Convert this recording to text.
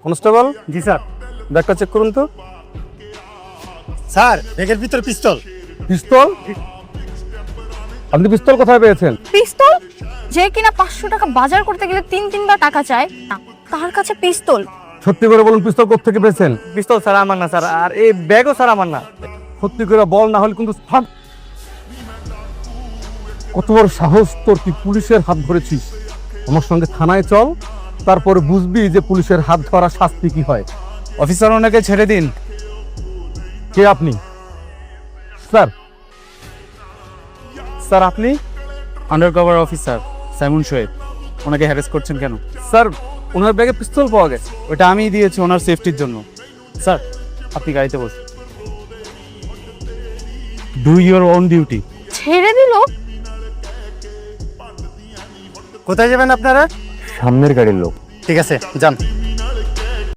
Constable, জি sir. ব্যাগটা check করুন তো। স্যার ব্যাগের ভিতর পিস্তল। পিস্তল? আপনি পিস্তল কোথায় পেয়েছেন? পিস্তল? যে কিনা 500 টাকা বাজার করতে গেলে তিনবার টাকা চায় না, তার কাছে পিস্তল? সত্যি করে বলুন, পিস্তল কোত্থেকে পেয়েছেন? পিস্তল স্যার আমার না স্যার, আর এই ব্যাগও স্যার আমার না। সত্যি করে বল, না হলে কিন্তু থাম। কত বড় সাহস তোর, তুই পুলিশের হাত ধরেছিস। আমার সঙ্গে থানায় চল, তারপরে বুঝবি যে পুলিশের হাত ধরা শাস্তি কি হয়। অফিসার ওনাকে ছেড়ে দিন। কে আপনি? স্যার, স্যার আপনি? Undercover officer Simon Shoaib. ওনাকে হ্যারেস করছেন কেন? স্যার ওনার ব্যাগে পিস্তল পাওয়া গেছে। ওটা আমি দিয়েছি ওনার সেফটির জন্য। স্যার আপনি গাড়িতে বসুন। Do your own duty. ছেড়ে দিল? কোথায় যাবেন আপনারা? সামনের গাড়ির লোক। ঠিক আছে যান।